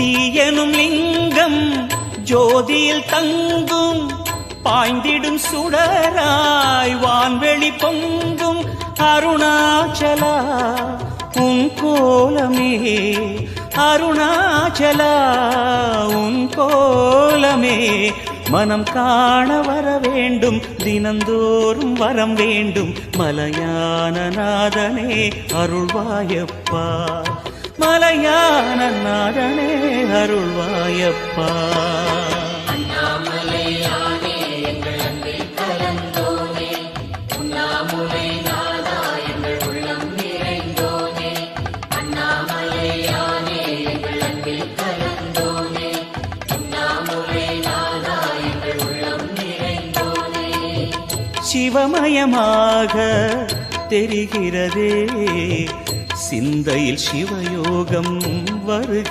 தீயனும் லிங்கம் ஜோதியில் தங்கும் பாய்ந்திடும் சுடராய் வான்வெளி பொங்கும் அருணாச்சலா உன் கோலமே அருணாச்சலா உன் கோலமே மனம் காண வர வேண்டும் தினந்தோறும் வரம் வேண்டும் மலையான நாதனே அருள்வாயப்பா மலையான நாதனே அருள்வாயப்பா சிவமயமாக தெரிகிறதே சிந்தையில் சிவயோகம் வருகிறது.